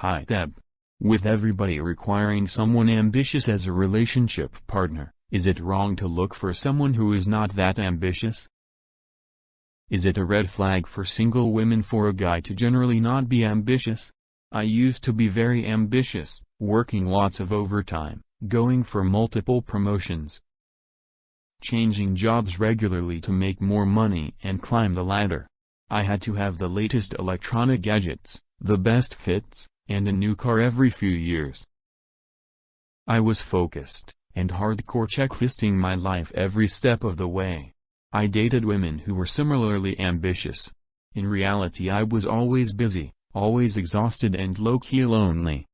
Hi Deb. With everybody requiring someone ambitious as a relationship partner, is it wrong to look for someone who is not that ambitious? Is it a red flag for single women for a guy to generally not be ambitious? I used to be very ambitious, working lots of overtime, going for multiple promotions, changing jobs regularly to make more money and climb the ladder. I had to have the latest electronic gadgets, the best fits, and a new car every few years. I was focused, and hardcore checklisting my life every step of the way. I dated women who were similarly ambitious. In reality I was always busy, always exhausted and low-key lonely.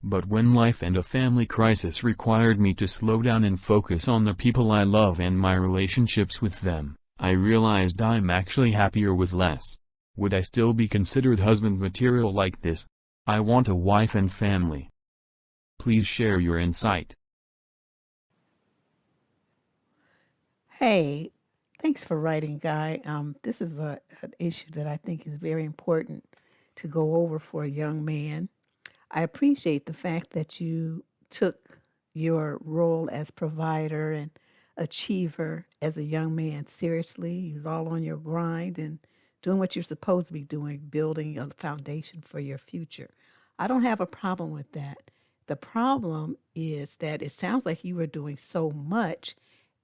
But when life and a family crisis required me to slow down and focus on the people I love and my relationships with them, I realized I'm actually happier with less. Would I still be considered husband material like this? I want a wife and family. Please share your insight. Hey, thanks for writing, Guy. This is an issue that I think is very important to go over for a young man. I appreciate the fact that you took your role as provider and achiever as a young man seriously. You was all on your grind and doing what you're supposed to be doing, building a foundation for your future. I don't have a problem with that. The problem is that it sounds like you were doing so much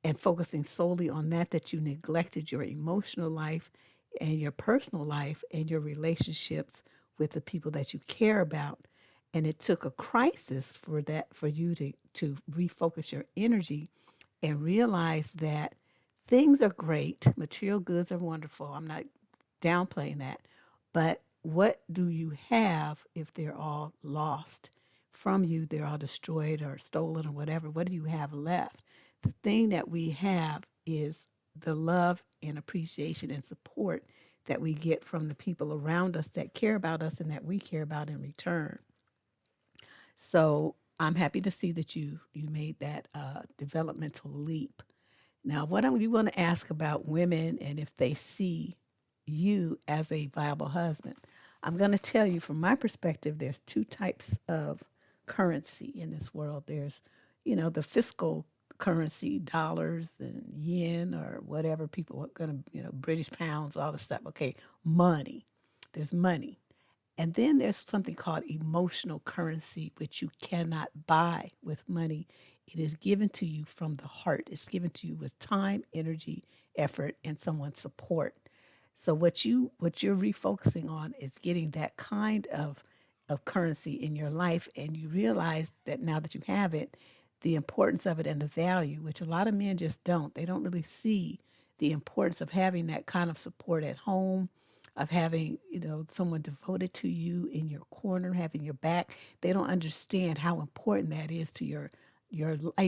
and focusing solely on that you neglected your emotional life and your personal life and your relationships with the people that you care about. And it took a crisis for you to refocus your energy and realize that things are great, material goods are wonderful. I'm not downplaying that. But what do you have if they're all lost from you? They're all destroyed or stolen or whatever. What do you have left? The thing that we have is the love and appreciation and support that we get from the people around us that care about us and that we care about in return. So I'm happy to see that you made that developmental leap. Now, what you want to ask about women and if they see you as a viable husband. I'm going to tell you from my perspective, there's two types of currency in this world. There's, the fiscal currency, dollars and yen or whatever people are going to, British pounds, all this stuff. Okay, money. There's money. And then there's something called emotional currency, which you cannot buy with money. It is given to you from the heart. It's given to you with time, energy, effort, and someone's support. So what you're refocusing on is getting that kind of currency in your life, and you realize that now that you have it, the importance of it and the value, which a lot of men just don't. They don't really see the importance of having that kind of support at home, of having, someone devoted to you in your corner, having your back. They don't understand how important that is to your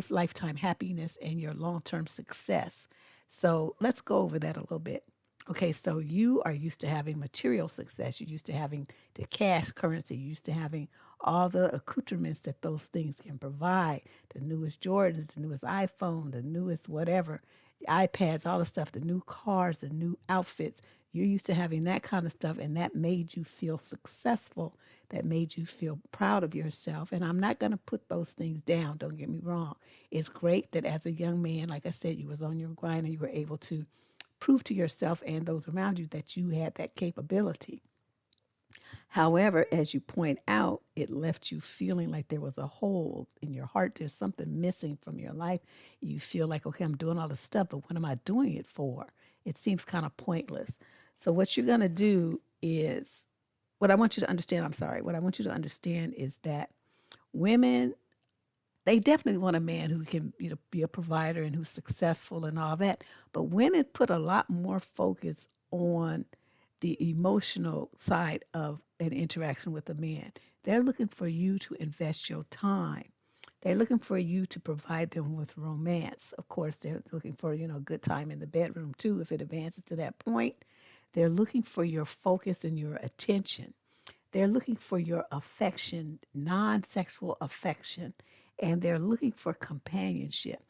lifetime happiness and your long-term success. So let's go over that a little bit. Okay, so you are used to having material success. You're used to having the cash currency. You're used to having all the accoutrements that those things can provide. The newest Jordans, the newest iPhone, the newest whatever, the iPads, all the stuff, the new cars, the new outfits. You're used to having that kind of stuff, and that made you feel successful. That made you feel proud of yourself. And I'm not going to put those things down. Don't get me wrong. It's great that as a young man, like I said, you was on your grind and you were able to prove to yourself and those around you that you had that capability. However, as you point out, it left you feeling like there was a hole in your heart. There's something missing from your life. You feel like, okay, I'm doing all this stuff, but what am I doing it for? It seems kind of pointless. So what you're going to do is, what I want you to understand is that women, they definitely want a man who can, be a provider and who's successful and all that. But women put a lot more focus on the emotional side of an interaction with a man. They're looking for you to invest your time. They're looking for you to provide them with romance. Of course, they're looking for, good time in the bedroom too, if it advances to that point. They're looking for your focus and your attention. They're looking for your affection, non-sexual affection, and they're looking for companionship.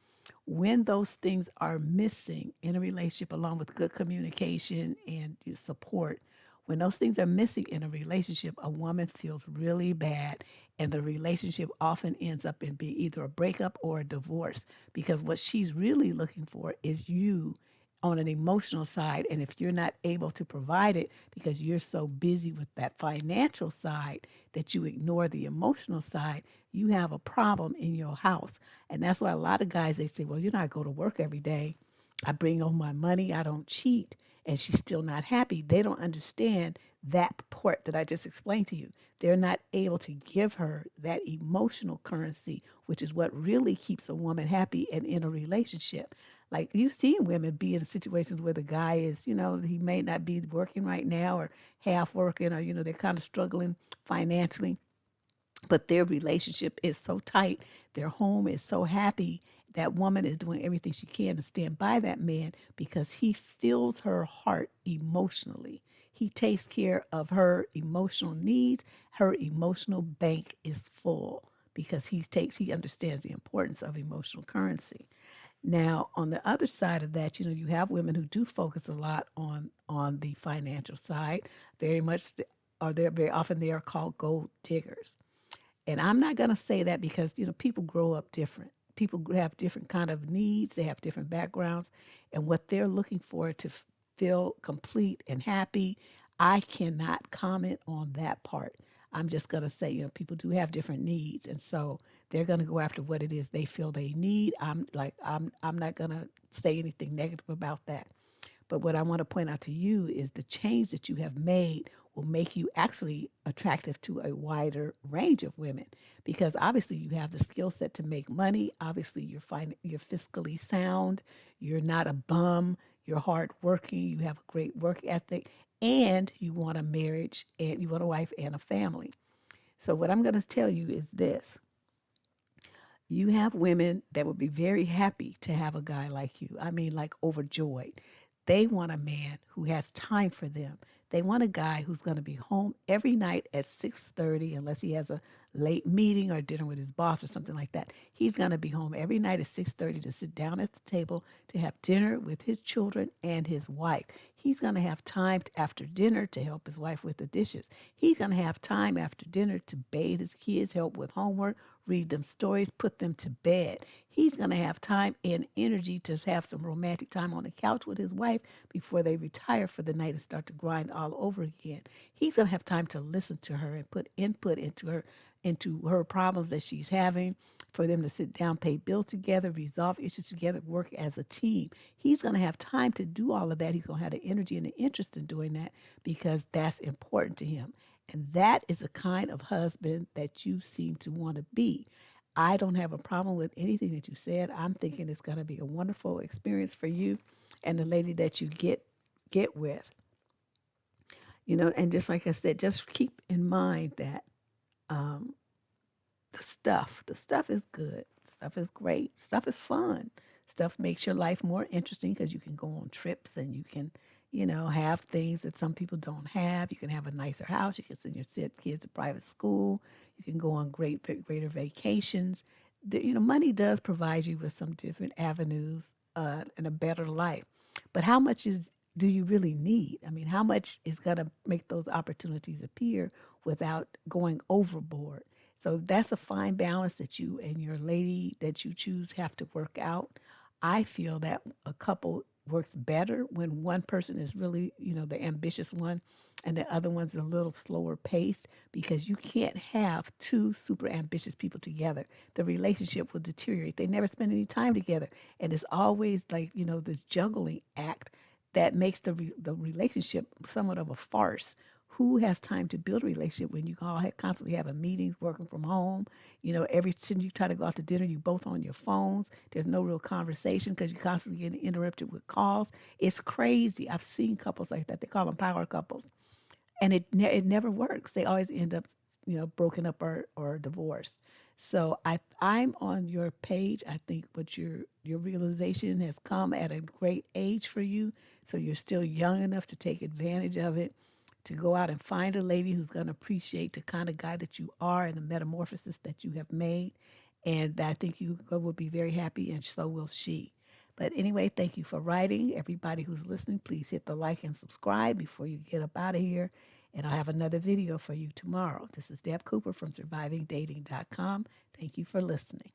When those things are missing in a relationship, along with good communication and support, When those things are missing in a relationship, a woman feels really bad, and the relationship often ends up in being either a breakup or a divorce, because what she's really looking for is you on an emotional side. And if you're not able to provide it because you're so busy with that financial side that you ignore the emotional side, you have a problem in your house. And that's why a lot of guys, they say, well, you know, I go to work every day, I bring home my money, I don't cheat, and she's still not happy. They don't understand that part that I just explained to you. They're not able to give her that emotional currency, which is what really keeps a woman happy and in a relationship. Like, you've seen women be in situations where the guy is, you know, he may not be working right now or half working, or, you know, they're kind of struggling financially, but their relationship is so tight, their home is so happy. That woman is doing everything she can to stand by that man because he fills her heart emotionally. He takes care of her emotional needs. Her emotional bank is full because he understands the importance of emotional currency. Now, on the other side of that, you know, you have women who do focus a lot on the financial side. Very much, or they're very often they are called gold diggers. And I'm not going to say that because, you know, people grow up different. People have different kind of needs. They have different backgrounds. And what they're looking for to feel complete and happy, I cannot comment on that part. I'm just going to say, you know, people do have different needs. And so they're going to go after what it is they feel they need. I'm not going to say anything negative about that. But what I want to point out to you is the change that you have made will make you actually attractive to a wider range of women, because obviously you have the skill set to make money. Obviously you're fiscally sound. You're not a bum. You're hardworking. You have a great work ethic, and you want a marriage, and you want a wife and a family. So what I'm going to tell you is this: you have women that would be very happy to have a guy like you. I mean, like overjoyed. They want a man who has time for them. They want a guy who's going to be home every night at 6:30, unless he has a late meeting or dinner with his boss or something like that. He's going to be home every night at 6:30 to sit down at the table to have dinner with his children and his wife. He's going to have time after dinner to help his wife with the dishes. He's going to have time after dinner to bathe his kids, help with homework, read them stories, put them to bed. He's going to have time and energy to have some romantic time on the couch with his wife before they retire for the night and start to grind all over again. He's going to have time to listen to her and put input into her problems that she's having, for them to sit down, pay bills together, resolve issues together, work as a team. He's going to have time to do all of that. He's going to have the energy and the interest in doing that because that's important to him. And that is the kind of husband that you seem to want to be. I don't have a problem with anything that you said. I'm thinking it's going to be a wonderful experience for you and the lady that you get with. You know, and just like I said, just keep in mind that the stuff is good. Stuff is great. Stuff is fun. Stuff makes your life more interesting because you can go on trips and you can, you know, have things that some people don't have. You can have a nicer house. You can send your kids to private school. You can go on greater vacations. You know, money does provide you with some different avenues and a better life. But how much do you really need? I mean, how much is going to make those opportunities appear without going overboard? So that's a fine balance that you and your lady that you choose have to work out. I feel that a couple works better when one person is really, you know, the ambitious one and the other one's a little slower paced, because you can't have two super ambitious people together. The relationship will deteriorate. They never spend any time together. And it's always like, you know, this juggling act that makes the relationship somewhat of a farce. Who has time to build a relationship when you all constantly having meetings, working from home? You know, every time you try to go out to dinner, you both on your phones. There's no real conversation because you're constantly getting interrupted with calls. It's crazy. I've seen couples like that. They call them power couples, and it never works. They always end up, you know, broken up or divorced. So I'm on your page. I think what your realization has come at a great age for you. So you're still young enough to take advantage of it, to go out and find a lady who's going to appreciate the kind of guy that you are and the metamorphosis that you have made. And I think you will be very happy, and so will she. But anyway, thank you for writing. Everybody who's listening, please hit the like and subscribe before you get up out of here. And I'll have another video for you tomorrow. This is Deb Cooper from survivingdating.com. Thank you for listening.